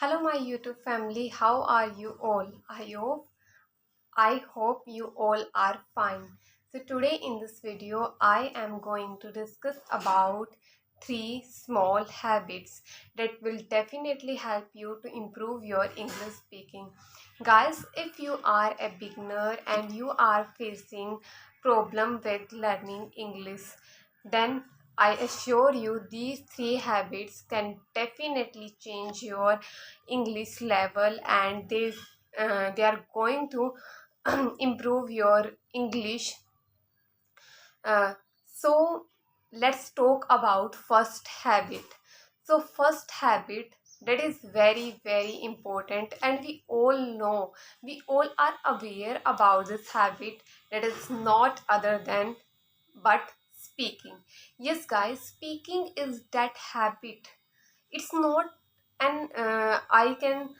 Hello, my YouTube family. How are you all? I hope you all are fine. So today in this video, I am going to discuss about three small habits that will definitely help you to improve your English speaking. Guys, if you are a beginner and you are facing problem with learning English, then I assure you these three habits can definitely change your English level, and they are going to improve your English. So let's talk about first habit. So first habit that is very important, and we all are aware about this habit, that is not other than but speaking. Yes guys, speaking is that habit. It's not an I can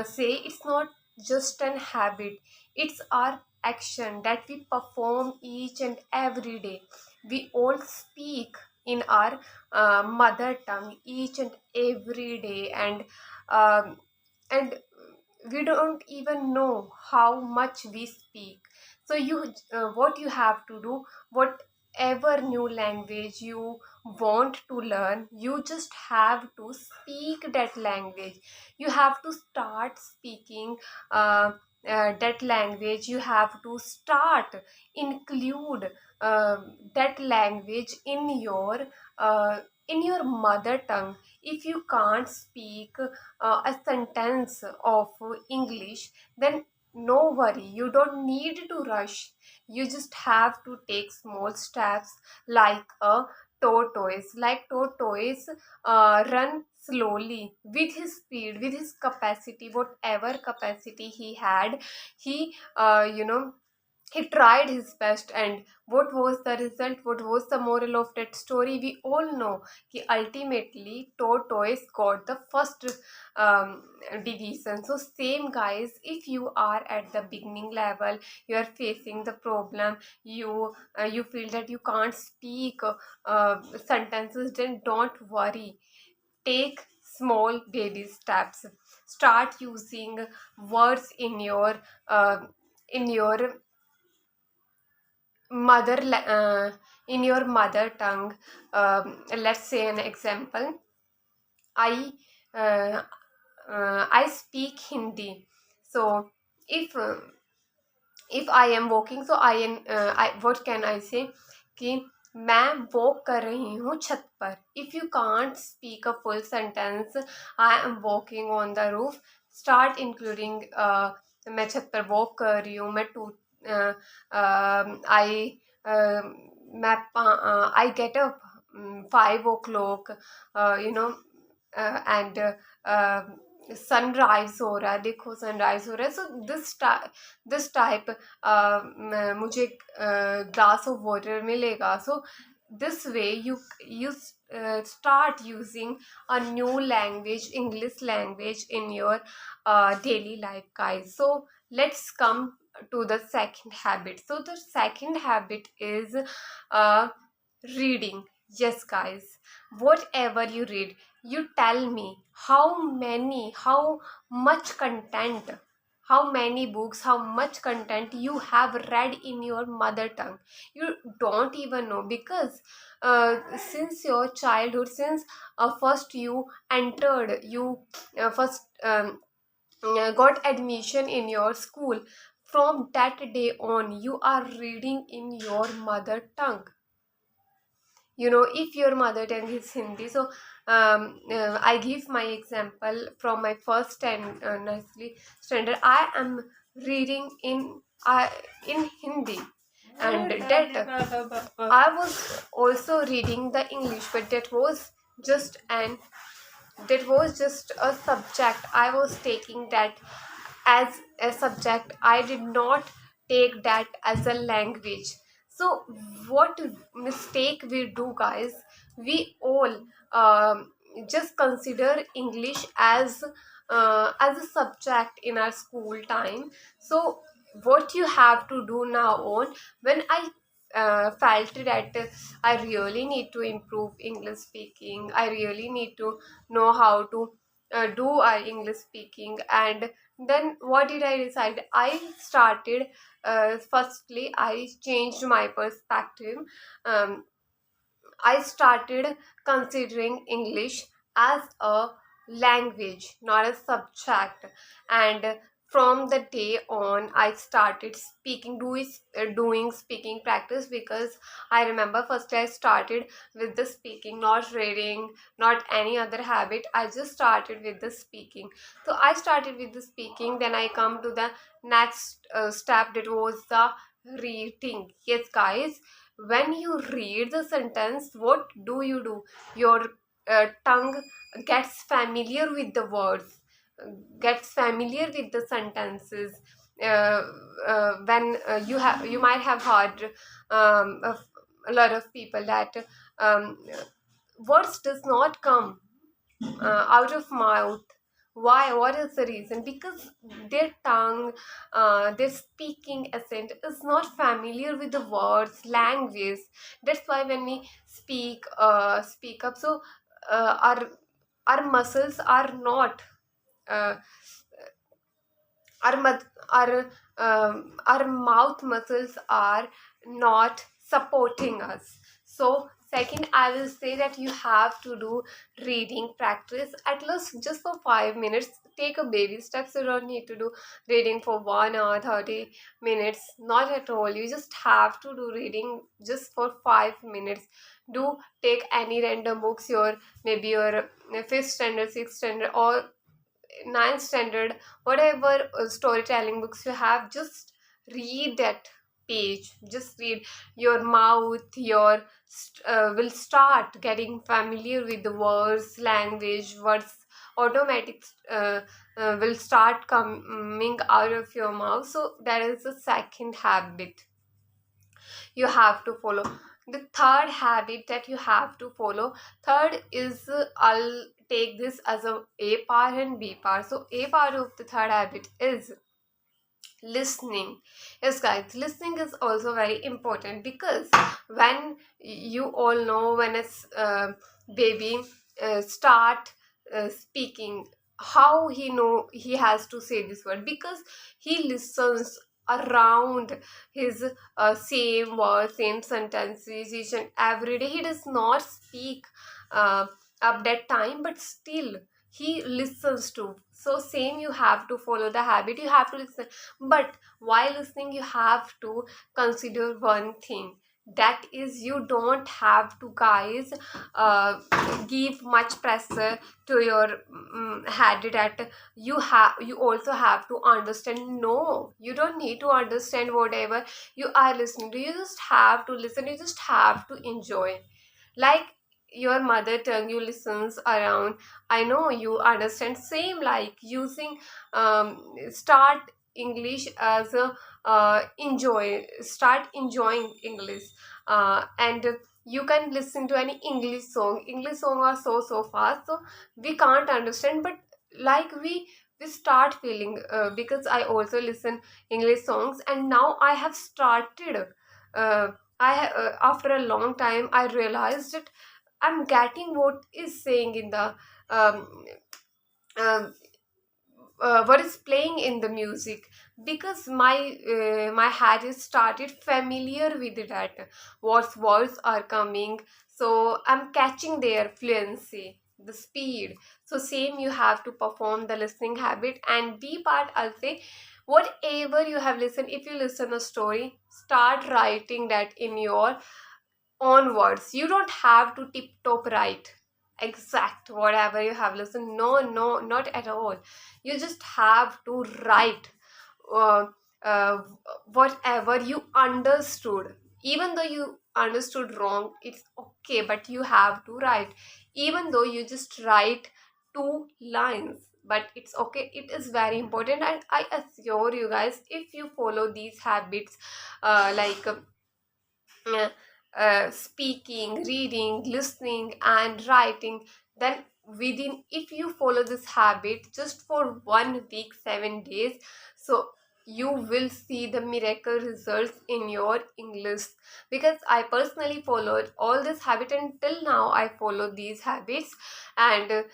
say it's not just an habit. It's our action that we perform each and every day. We all speak in our mother tongue each and every day, and we don't even know how much we speak. So what you have to do, whatever new language you want to learn, you just have to speak that language. You have to start speaking that language. You have to start include that language in your mother tongue. If you can't speak a sentence of English, then no worry, you don't need to rush. You just have to take small steps, like a tortoise run slowly with his speed, with his capacity, whatever capacity he had. He tried his best, and what was the result? What was the moral of that story? We all know he ultimately tortoise got the first um, division. So same guys, if you are at the beginning level, you are facing the problem, you feel that you can't speak sentences, then don't worry. Take small baby steps. Start using words in your in your mother tongue. Let's say an example. I uh, uh, i speak Hindi. So if if I am walking, so what can I say कि मैं walk कर रही हूँ छत पर. If you can't speak a full sentence, I am walking on the roof, start including मैं छत पर वॉक कर रही हूँ, मैं आई मैं I get up 5 o'clock, you know, and sunrise हो रहा है, देखो सनराइज हो रहा है. सो दिस टाइप मुझे ग्लास ऑफ वाटर मिलेगा. सो this way you start using a new language, English language, in your daily life, guys. So let's come to the second habit. So the second habit is reading. Yes guys, whatever you read, you tell me how much content, how many books, how much content you have read in your mother tongue. You don't even know, because since your childhood, since first you entered, you first got admission in your school, from that day on you are reading in your mother tongue. If your mother tongue is Hindi, so I give my example. From my first and nursery standard, I am reading in Hindi, and that I was also reading the English, but that was just a subject. I was taking that as a subject. I did not take that as a language. So what mistake we do, guys? We all just consider English as a subject in our school time. So what you have to do now on, when I felt that I really need to improve English speaking, I really need to know how to do our English speaking. And then what did I decide? I started, firstly I changed my perspective. um, I started considering English as a language, not a subject. And from the day on, I started doing speaking practice, because I remember first I started with the speaking, not reading, not any other habit. I just started with the speaking. So I started with the speaking, then I come to the next step, that was the reading. Yes, guys, when you read the sentence, what do? Your tongue gets familiar with the words, gets familiar with the sentences. uh, you might have heard of a lot of people that um, words does not come out of mouth. Why? What is the reason? Because their tongue, their speaking accent is not familiar with the words, language. That's why when we speak up, so our muscles are not uh, our our mouth muscles are not supporting us. So second, I will say that you have to do reading practice at least just for 5 minutes. Take a baby steps. You don't need to do reading for 1 hour 30 minutes, not at all. You just have to do reading just for 5 minutes. Do take any random books, your maybe your fifth standard, sixth standard, or ninth standard, whatever storytelling books you have, just read that page. Just read. Your mouth, will start getting familiar with the words, language. Words automatic will start coming out of your mouth. So that is the second habit you have to follow. The third habit that you have to follow, third is, I'll take this as a part and B part. So a part of the third habit is listening. Yes, guys, listening is also very important, because when you all know, when a baby start speaking, how he know he has to say this word, because he listens around his same words, same sentences each and every day. He does not speak uh, up that time, but still he listens to. So same, you have to follow the habit. You have to listen, but while listening, you have to consider one thing, that is, you don't have to, guys, uh, give much pressure to your head, that you also have to understand. No, you don't need to understand whatever you are listening to. You just have to listen. You just have to enjoy, like your mother tongue. You listens around. I know you understand. Same like using start English as a start enjoying English. And you can listen to any English song are so fast, so we can't understand, but like we start feeling, because I also listen English songs, and now I have started, uh, after a long time I realized that I'm getting what is saying in the um, um, what is playing in the music, because my head is started familiar with that, what words are coming. So I'm catching their fluency, the speed. So same, you have to perform the listening habit. And B part, I'll say, whatever you have listened, if you listen a story, start writing that in your onwards. You don't have to tip top right exact whatever you have listened. No, no, not at all. You just have to write uh, uh, whatever you understood. Even though you understood wrong, it's okay, but you have to write. Even though you just write 2 lines, but it's okay. It is very important, and I assure you guys, if you follow these habits, like uh, speaking, reading, listening, and writing, then within, if you follow this habit just for 1 week, 7 days, so you will see the miracle results in your English. Because I personally followed all this habit, and till now I follow these habits. And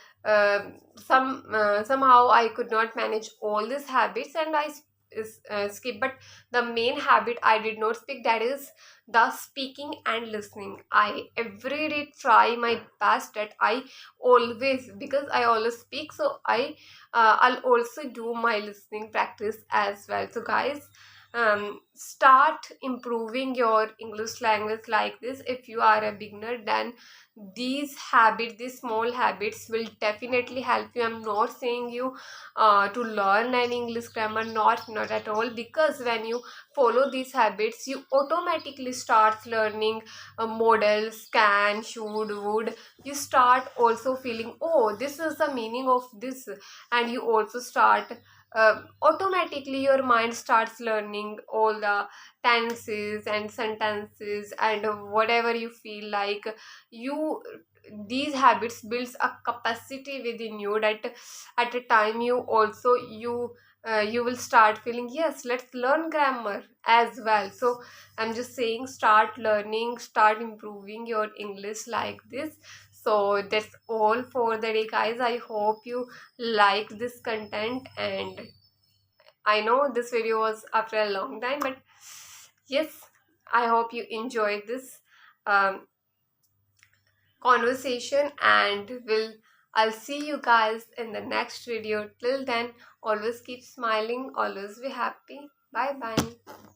somehow I could not manage all these habits, and I skip. But the main habit I did not speak, that is the speaking and listening. I every day try my best that I always, because I always speak, so I'll also do my listening practice as well. So guys, start improving your English language like this. If you are a beginner, then these habits, these small habits will definitely help you. I'm not saying you to learn an English grammar, not at all. Because when you follow these habits, you automatically start learning models, can, should, would. You start also feeling, oh, this is the meaning of this. And you also start automatically your mind starts learning all the tenses and sentences and whatever you feel like. You, these habits builds a capacity within you that at a time you also you will start feeling, yes, let's learn grammar as well. So I'm just saying, start learning, start improving your English like this. So that's all for the day, guys. I hope you like this content, and I know this video was after a long time, but yes, I hope you enjoyed this um, conversation, and will I'll see you guys in the next video. Till then, always keep smiling, always be happy. Bye bye.